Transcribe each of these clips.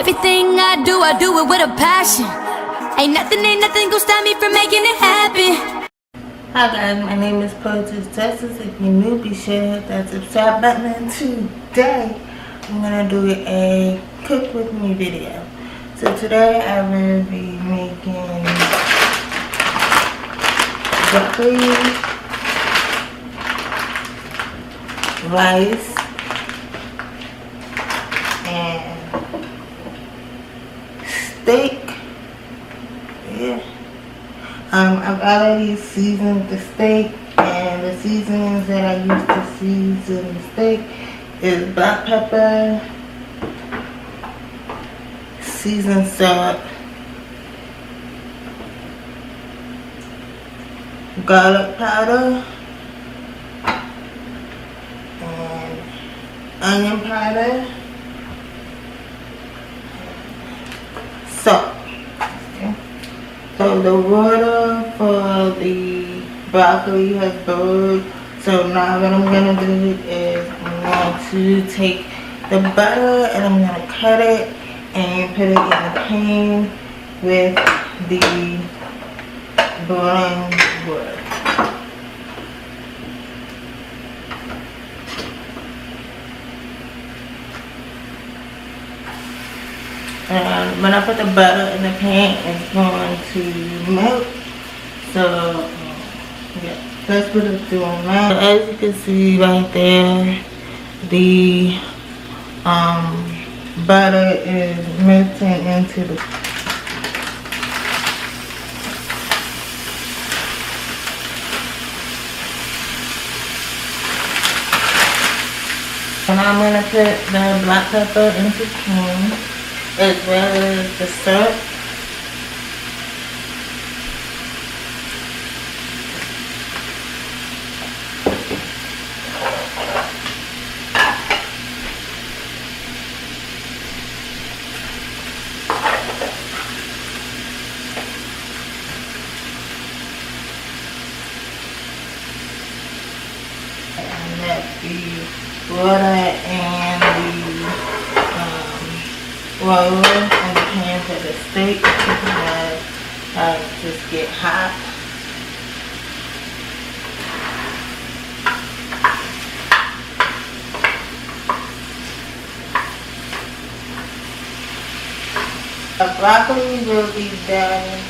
Everything I do it with a passion. Ain't nothing gonna stop me from making it happen. Hi guys, my name is Poetess Justice. If you're new, be sure to hit that subscribe button. Today, I'm gonna do a cook with me video. So today I will be making broccoli, rice, and steak. Yeah. I've already seasoned the steak, and the seasonings that I use to season the steak is black pepper, seasoned salt, garlic powder, and onion powder, salt. So the water for the broccoli has boiled. So now what I'm going to do is I'm going to take the butter and I'm going to cut it and put it in the pan with the boiling water. And when I put the butter in the pan, it's going to melt. So, yeah, that's what it's doing now. As you can see right there, the butter is melting into the. And I'm going to put the black pepper into the pan, as well as the salt. And that's the water and the oil in the pan for the steak to just get hot. The broccoli will be done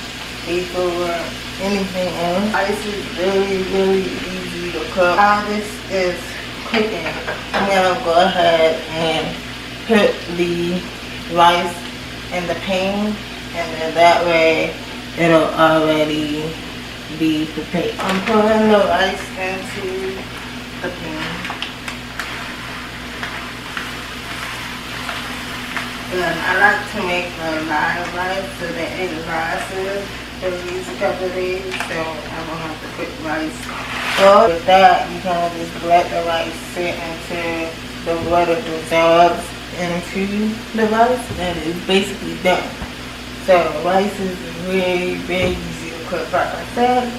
before anything else. Rice is really easy to cook. While this is cooking, I'm gonna go ahead and put the rice in the pan, and then that way it'll already be prepared. I'm putting the rice into the pan. And I like to make a live rice so that it lasts for at least a couple of days, so I don't have to put rice. So with that, you can just let the rice sit until the water dissolves into the rice, and it's basically done. So rice is very easy to cook, like I said.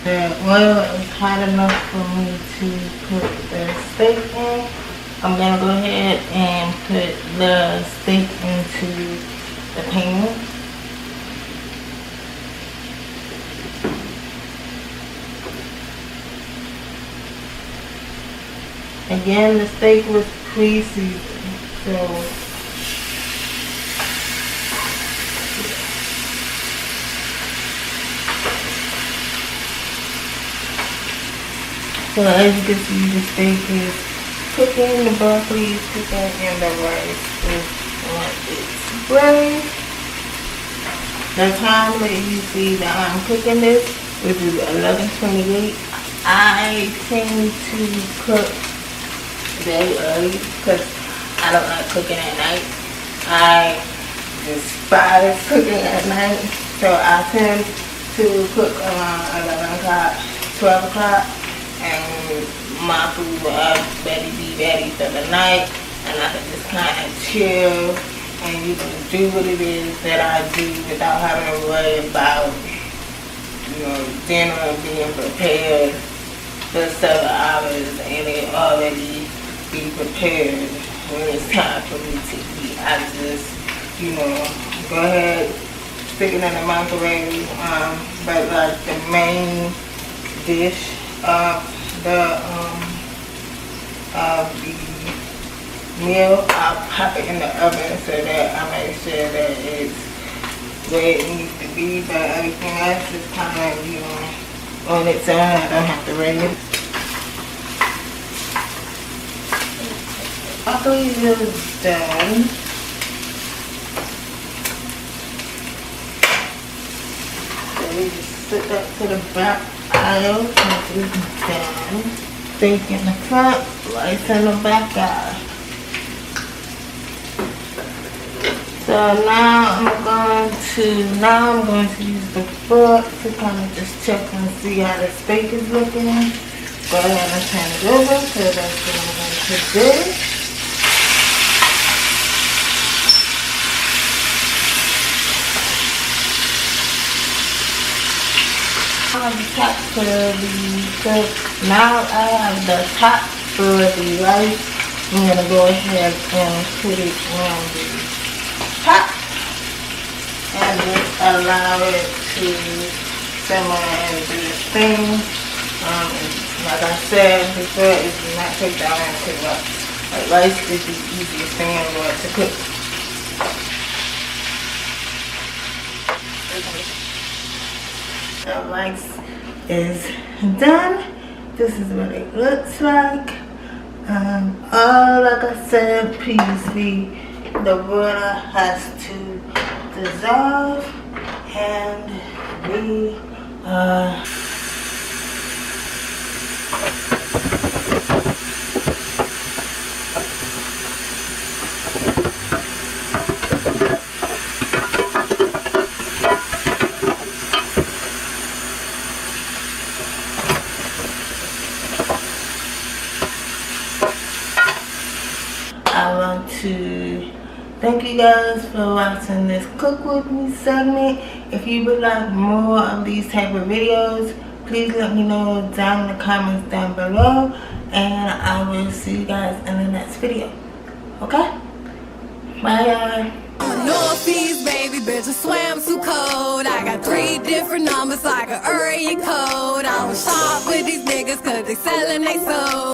The oil is hot enough for me to put the steak in. I'm gonna go ahead and put the steak into the pan. Again, the steak was pre-seasoned, so as you can see, the steak is cooking, the broccoli is cooking, and the rice is on its way. The time that you see that I'm cooking this, which is 11:28, I tend to cook very early because I don't like cooking at night. I despise cooking at night, so I tend to cook around 11 o'clock, 12 o'clock, and my food will already be ready for the night, and I can just kind of chill and you can do what it is that I do without having to worry about, dinner being prepared for several hours and it already be prepared when it's time for me to eat. I just, go ahead, stick it in the microwave. But like the main dish of the meal, I'll pop it in the oven so that I make sure that it's where it needs to be. But everything else is kind of, on its own. I don't have to ring it. Broccoli is done. So we just put that to the back aisle and it's done. Steak in the front, rice in the back aisle. So now I'm going to use the fork to kind of just check and see how the steak is looking. Go ahead and turn it over, so that's what I'm going to do. I have the top for the cook. Now I have the top for the rice. I'm going to go ahead and put it on the top and just allow it to simmer and do its thing. Like I said before, it does not take that long to cook up. Like rice is the easiest thing in the world to cook. The rice is done. This is what it looks like. Like I said previously, the water has to dissolve, and we I want to thank you guys for watching this Cook With Me segment. If you would like more of these type of videos, please let me know down in the comments down below. And I will see you guys in the next video. Okay? Bye y'all. Northeast, baby, bitch, I swam too cold. I got 3 different numbers like an area code. I was shop with these niggas cause they selling they soul.